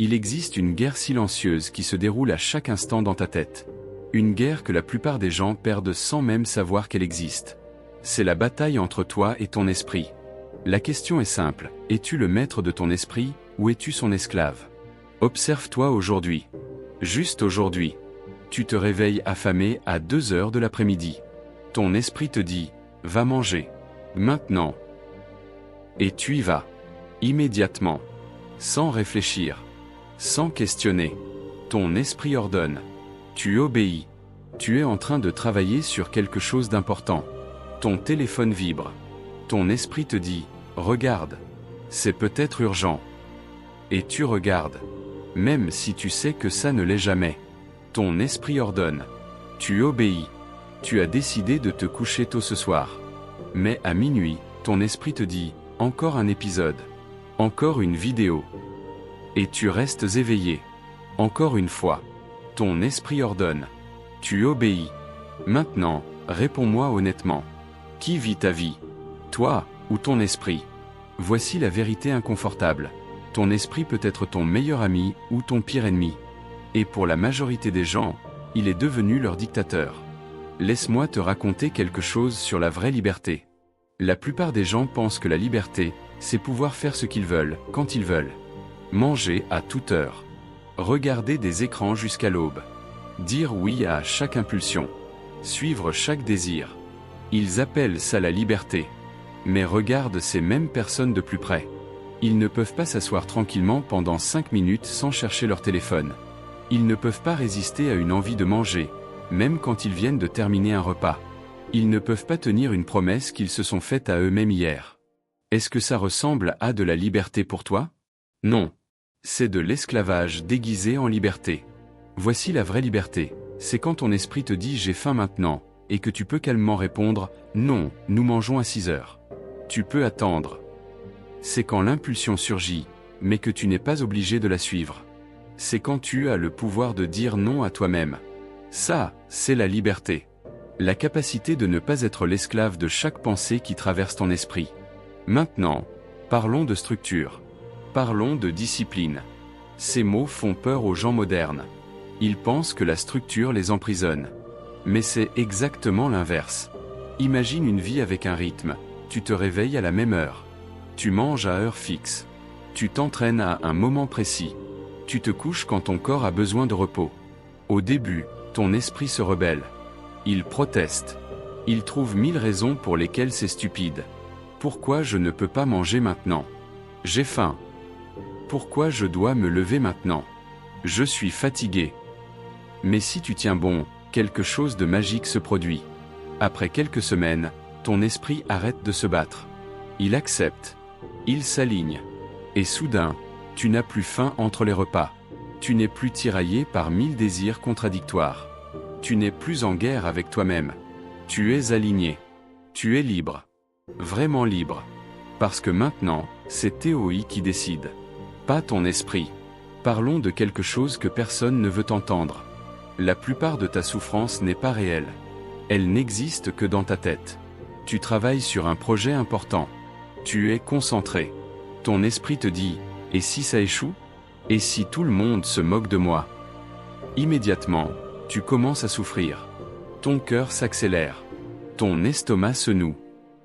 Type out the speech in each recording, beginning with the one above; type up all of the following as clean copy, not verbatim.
Il existe une guerre silencieuse qui se déroule à chaque instant dans ta tête. Une guerre que la plupart des gens perdent sans même savoir qu'elle existe. C'est la bataille entre toi et ton esprit. La question est simple, es-tu le maître de ton esprit, ou es-tu son esclave? Observe-toi aujourd'hui. Juste aujourd'hui. Tu te réveilles affamé à 2 heures de l'après-midi. Ton esprit te dit, va manger. Maintenant. Et tu y vas. Immédiatement. Sans réfléchir. Sans questionner. Ton esprit ordonne. Tu obéis. Tu es en train de travailler sur quelque chose d'important. Ton téléphone vibre. Ton esprit te dit, regarde. C'est peut-être urgent. Et tu regardes. Même si tu sais que ça ne l'est jamais. Ton esprit ordonne. Tu obéis. Tu as décidé de te coucher tôt ce soir. Mais à minuit, ton esprit te dit, encore un épisode. Encore une vidéo. Et tu restes éveillé. Encore une fois. Ton esprit ordonne. Tu obéis. Maintenant, réponds-moi honnêtement. Qui vit ta vie? Toi, ou ton esprit? Voici la vérité inconfortable. Ton esprit peut être ton meilleur ami ou ton pire ennemi. Et pour la majorité des gens, il est devenu leur dictateur. Laisse-moi te raconter quelque chose sur la vraie liberté. La plupart des gens pensent que la liberté, c'est pouvoir faire ce qu'ils veulent, quand ils veulent. Manger à toute heure. Regarder des écrans jusqu'à l'aube. Dire oui à chaque impulsion. Suivre chaque désir. Ils appellent ça la liberté. Mais regarde ces mêmes personnes de plus près. Ils ne peuvent pas s'asseoir tranquillement pendant 5 minutes sans chercher leur téléphone. Ils ne peuvent pas résister à une envie de manger, même quand ils viennent de terminer un repas. Ils ne peuvent pas tenir une promesse qu'ils se sont faite à eux-mêmes hier. Est-ce que ça ressemble à de la liberté pour toi? Non. C'est de l'esclavage déguisé en liberté. Voici la vraie liberté. C'est quand ton esprit te dit « j'ai faim maintenant » et que tu peux calmement répondre « non, nous mangeons à 6 heures ». Tu peux attendre. C'est quand l'impulsion surgit, mais que tu n'es pas obligé de la suivre. C'est quand tu as le pouvoir de dire non à toi-même. Ça, c'est la liberté. La capacité de ne pas être l'esclave de chaque pensée qui traverse ton esprit. Maintenant, parlons de structure. Parlons de discipline. Ces mots font peur aux gens modernes. Ils pensent que la structure les emprisonne. Mais c'est exactement l'inverse. Imagine une vie avec un rythme. Tu te réveilles à la même heure. Tu manges à heure fixe. Tu t'entraînes à un moment précis. Tu te couches quand ton corps a besoin de repos. Au début, ton esprit se rebelle. Il proteste. Il trouve 1000 raisons pour lesquelles c'est stupide. Pourquoi je ne peux pas manger maintenant? J'ai faim. Pourquoi je dois me lever maintenant? Je suis fatigué. Mais si tu tiens bon, quelque chose de magique se produit. Après quelques semaines, ton esprit arrête de se battre. Il accepte. Il s'aligne. Et soudain, tu n'as plus faim entre les repas. Tu n'es plus tiraillé par 1000 désirs contradictoires. Tu n'es plus en guerre avec toi-même. Tu es aligné. Tu es libre. Vraiment libre. Parce que maintenant, c'est TOI qui décide. Pas ton esprit. Parlons de quelque chose que personne ne veut entendre. La plupart de ta souffrance n'est pas réelle. Elle n'existe que dans ta tête. Tu travailles sur un projet important. Tu es concentré. Ton esprit te dit, et si ça échoue? Et si tout le monde se moque de moi? Immédiatement, tu commences à souffrir. Ton cœur s'accélère. Ton estomac se noue.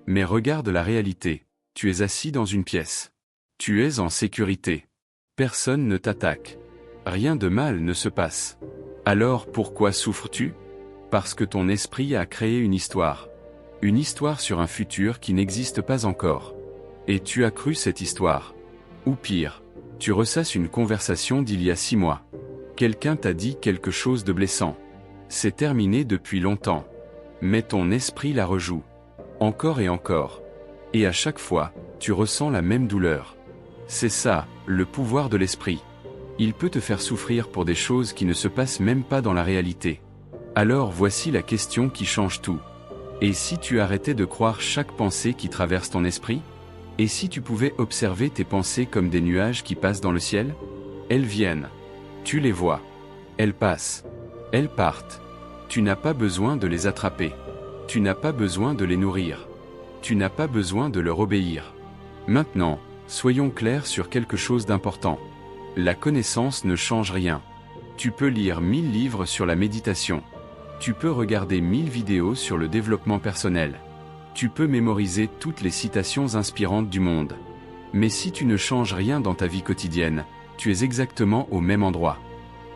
Mais regarde la réalité. Tu es assis dans une pièce. Tu es en sécurité. Personne ne t'attaque. Rien de mal ne se passe. Alors pourquoi souffres-tu? Parce que ton esprit a créé une histoire. Une histoire sur un futur qui n'existe pas encore. Et tu as cru cette histoire. Ou pire, tu ressasses une conversation d'il y a 6 mois. Quelqu'un t'a dit quelque chose de blessant. C'est terminé depuis longtemps. Mais ton esprit la rejoue. Encore et encore. Et à chaque fois, tu ressens la même douleur. C'est ça, le pouvoir de l'esprit. Il peut te faire souffrir pour des choses qui ne se passent même pas dans la réalité. Alors voici la question qui change tout. Et si tu arrêtais de croire chaque pensée qui traverse ton esprit? Et si tu pouvais observer tes pensées comme des nuages qui passent dans le ciel? Elles viennent. Tu les vois. Elles passent. Elles partent. Tu n'as pas besoin de les attraper. Tu n'as pas besoin de les nourrir. Tu n'as pas besoin de leur obéir. Maintenant, soyons clairs sur quelque chose d'important. La connaissance ne change rien. Tu peux lire 1000 livres sur la méditation. Tu peux regarder 1000 vidéos sur le développement personnel. Tu peux mémoriser toutes les citations inspirantes du monde. Mais si tu ne changes rien dans ta vie quotidienne, tu es exactement au même endroit.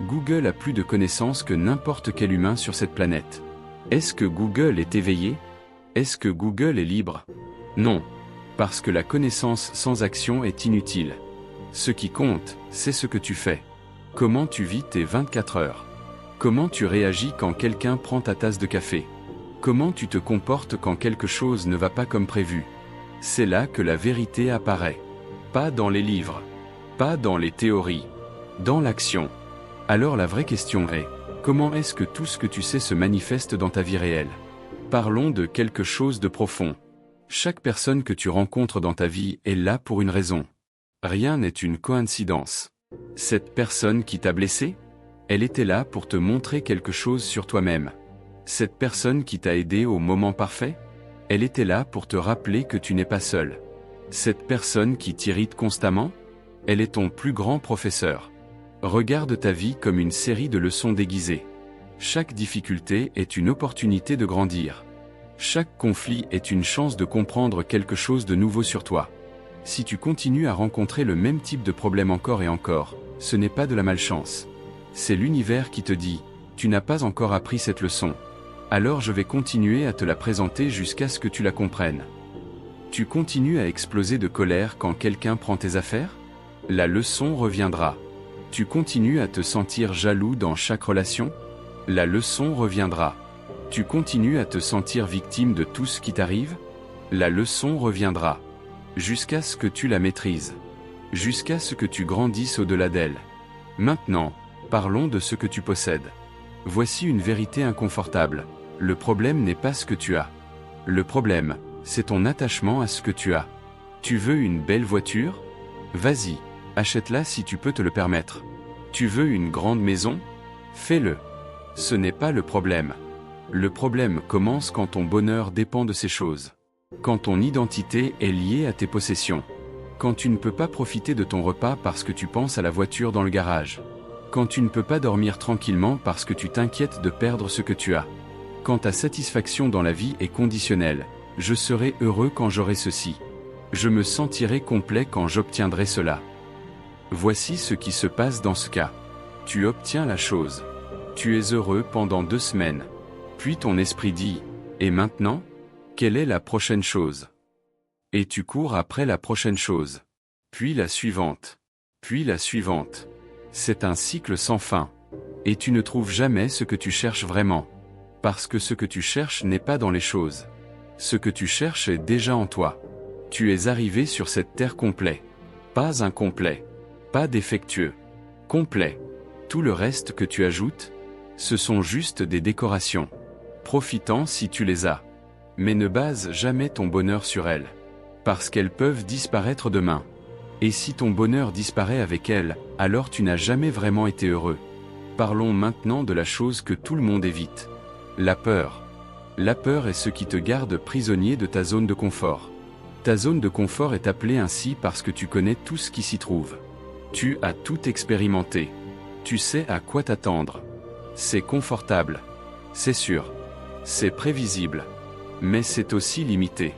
Google a plus de connaissances que n'importe quel humain sur cette planète. Est-ce que Google est éveillé? Est-ce que Google est libre? Non. Parce que la connaissance sans action est inutile. Ce qui compte, c'est ce que tu fais. Comment tu vis tes 24 heures? Comment tu réagis quand quelqu'un prend ta tasse de café? Comment tu te comportes quand quelque chose ne va pas comme prévu? C'est là que la vérité apparaît. Pas dans les livres. Pas dans les théories. Dans l'action. Alors la vraie question est, comment est-ce que tout ce que tu sais se manifeste dans ta vie réelle? Parlons de quelque chose de profond. Chaque personne que tu rencontres dans ta vie est là pour une raison. Rien n'est une coïncidence. Cette personne qui t'a blessé? Elle était là pour te montrer quelque chose sur toi-même. Cette personne qui t'a aidé au moment parfait? Elle était là pour te rappeler que tu n'es pas seul. Cette personne qui t'irrite constamment? Elle est ton plus grand professeur. Regarde ta vie comme une série de leçons déguisées. Chaque difficulté est une opportunité de grandir. Chaque conflit est une chance de comprendre quelque chose de nouveau sur toi. Si tu continues à rencontrer le même type de problème encore et encore, ce n'est pas de la malchance. C'est l'univers qui te dit, tu n'as pas encore appris cette leçon. Alors je vais continuer à te la présenter jusqu'à ce que tu la comprennes. Tu continues à exploser de colère quand quelqu'un prend tes affaires? La leçon reviendra. Tu continues à te sentir jaloux dans chaque relation? La leçon reviendra. Tu continues à te sentir victime de tout ce qui t'arrive? La leçon reviendra. Jusqu'à ce que tu la maîtrises. Jusqu'à ce que tu grandisses au-delà d'elle. Maintenant, parlons de ce que tu possèdes. Voici une vérité inconfortable. Le problème n'est pas ce que tu as. Le problème, c'est ton attachement à ce que tu as. Tu veux une belle voiture? Vas-y, achète-la si tu peux te le permettre. Tu veux une grande maison? Fais-le. Ce n'est pas le problème. Le problème commence quand ton bonheur dépend de ces choses. Quand ton identité est liée à tes possessions. Quand tu ne peux pas profiter de ton repas parce que tu penses à la voiture dans le garage. Quand tu ne peux pas dormir tranquillement parce que tu t'inquiètes de perdre ce que tu as. Quand ta satisfaction dans la vie est conditionnelle. Je serai heureux quand j'aurai ceci. Je me sentirai complet quand j'obtiendrai cela. Voici ce qui se passe dans ce cas. Tu obtiens la chose. Tu es heureux pendant 2 semaines. Puis ton esprit dit, et maintenant? Quelle est la prochaine chose? Et tu cours après la prochaine chose. Puis la suivante. Puis la suivante. C'est un cycle sans fin. Et tu ne trouves jamais ce que tu cherches vraiment. Parce que ce que tu cherches n'est pas dans les choses. Ce que tu cherches est déjà en toi. Tu es arrivé sur cette terre complet. Pas incomplet. Pas défectueux. Complet. Tout le reste que tu ajoutes, ce sont juste des décorations. Profitant si tu les as. Mais ne base jamais ton bonheur sur elles. Parce qu'elles peuvent disparaître demain. Et si ton bonheur disparaît avec elles, alors tu n'as jamais vraiment été heureux. Parlons maintenant de la chose que tout le monde évite. La peur. La peur est ce qui te garde prisonnier de ta zone de confort. Ta zone de confort est appelée ainsi parce que tu connais tout ce qui s'y trouve. Tu as tout expérimenté. Tu sais à quoi t'attendre. C'est confortable. C'est sûr. C'est prévisible. Mais c'est aussi limité.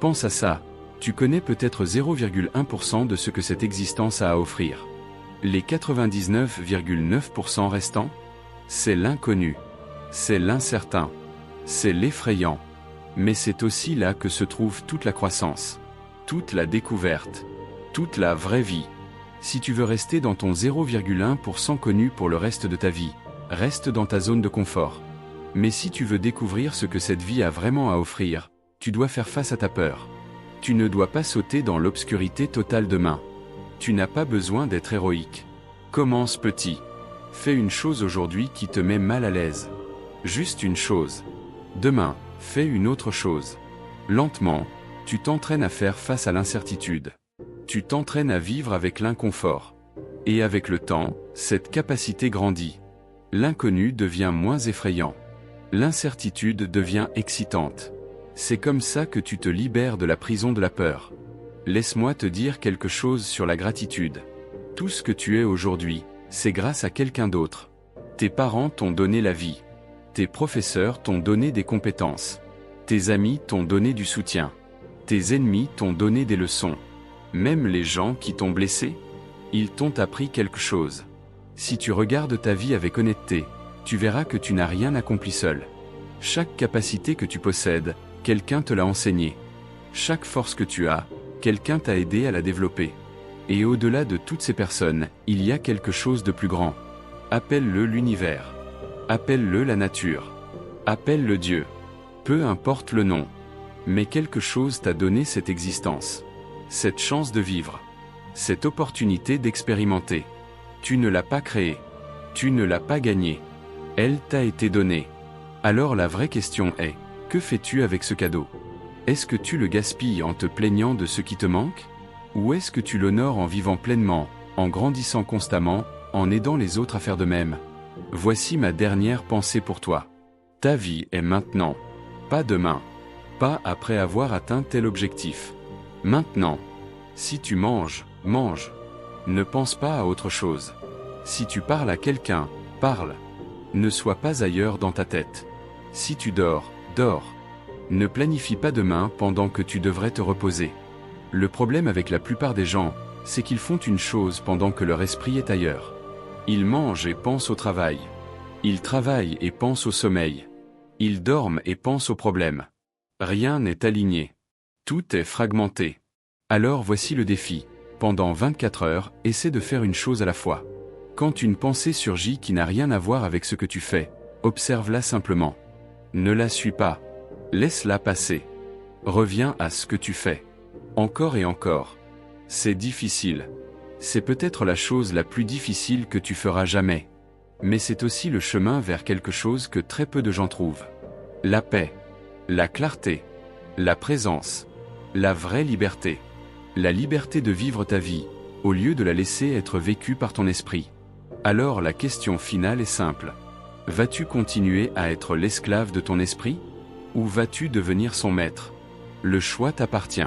Pense à ça. Tu connais peut-être 0,1% de ce que cette existence a à offrir. Les 99,9% restants? C'est l'inconnu. C'est l'incertain. C'est l'effrayant. Mais c'est aussi là que se trouve toute la croissance. Toute la découverte. Toute la vraie vie. Si tu veux rester dans ton 0,1% connu pour le reste de ta vie, reste dans ta zone de confort. Mais si tu veux découvrir ce que cette vie a vraiment à offrir, tu dois faire face à ta peur. Tu ne dois pas sauter dans l'obscurité totale demain. Tu n'as pas besoin d'être héroïque. Commence petit. Fais une chose aujourd'hui qui te met mal à l'aise. Juste une chose. Demain, fais une autre chose. Lentement, tu t'entraînes à faire face à l'incertitude. Tu t'entraînes à vivre avec l'inconfort. Et avec le temps, cette capacité grandit. L'inconnu devient moins effrayant. L'incertitude devient excitante. C'est comme ça que tu te libères de la prison de la peur. Laisse-moi te dire quelque chose sur la gratitude. Tout ce que tu es aujourd'hui, c'est grâce à quelqu'un d'autre. Tes parents t'ont donné la vie. Tes professeurs t'ont donné des compétences. Tes amis t'ont donné du soutien. Tes ennemis t'ont donné des leçons. Même les gens qui t'ont blessé, ils t'ont appris quelque chose. Si tu regardes ta vie avec honnêteté, tu verras que tu n'as rien accompli seul. Chaque capacité que tu possèdes, quelqu'un te l'a enseigné. Chaque force que tu as, quelqu'un t'a aidé à la développer. Et au-delà de toutes ces personnes, il y a quelque chose de plus grand. Appelle-le l'univers. Appelle-le la nature. Appelle-le Dieu. Peu importe le nom. Mais quelque chose t'a donné cette existence. Cette chance de vivre. Cette opportunité d'expérimenter. Tu ne l'as pas créée. Tu ne l'as pas gagnée. Elle t'a été donnée. Alors la vraie question est, que fais-tu avec ce cadeau? Est-ce que tu le gaspilles en te plaignant de ce qui te manque? Ou est-ce que tu l'honores en vivant pleinement, en grandissant constamment, en aidant les autres à faire de même? Voici ma dernière pensée pour toi. Ta vie est maintenant. Pas demain. Pas après avoir atteint tel objectif. Maintenant. Si tu manges, mange. Ne pense pas à autre chose. Si tu parles à quelqu'un, parle. Ne sois pas ailleurs dans ta tête. Si tu dors, dors. Ne planifie pas demain pendant que tu devrais te reposer. Le problème avec la plupart des gens, c'est qu'ils font une chose pendant que leur esprit est ailleurs. Ils mangent et pensent au travail. Ils travaillent et pensent au sommeil. Ils dorment et pensent aux problèmes. Rien n'est aligné. Tout est fragmenté. Alors voici le défi. Pendant 24 heures, essaie de faire une chose à la fois. Quand une pensée surgit qui n'a rien à voir avec ce que tu fais, observe-la simplement. Ne la suis pas. Laisse-la passer. Reviens à ce que tu fais. Encore et encore. C'est difficile. C'est peut-être la chose la plus difficile que tu feras jamais. Mais c'est aussi le chemin vers quelque chose que très peu de gens trouvent. La paix. La clarté. La présence. La vraie liberté. La liberté de vivre ta vie, au lieu de la laisser être vécue par ton esprit. Alors la question finale est simple. Vas-tu continuer à être l'esclave de ton esprit? Ou vas-tu devenir son maître? Le choix t'appartient.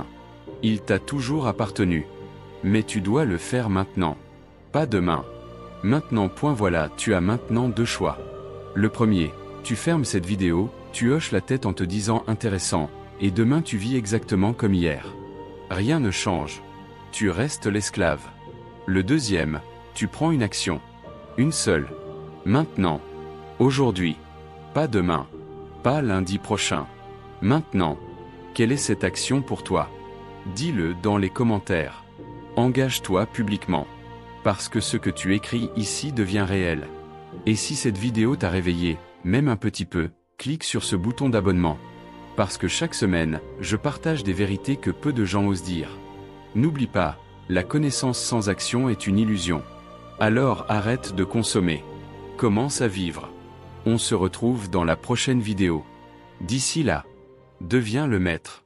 Il t'a toujours appartenu. Mais tu dois le faire maintenant. Pas demain. Maintenant. Voilà, tu as maintenant deux choix. Le premier, tu fermes cette vidéo, tu hoches la tête en te disant intéressant, et demain tu vis exactement comme hier. Rien ne change. Tu restes l'esclave. Le deuxième, tu prends une action. Une seule. Maintenant. Aujourd'hui. Pas demain. Pas lundi prochain. Maintenant. Quelle est cette action pour toi? Dis-le dans les commentaires. Engage-toi publiquement. Parce que ce que tu écris ici devient réel. Et si cette vidéo t'a réveillé, même un petit peu, clique sur ce bouton d'abonnement. Parce que chaque semaine, je partage des vérités que peu de gens osent dire. N'oublie pas, la connaissance sans action est une illusion. Alors arrête de consommer. Commence à vivre. On se retrouve dans la prochaine vidéo. D'ici là, deviens le maître.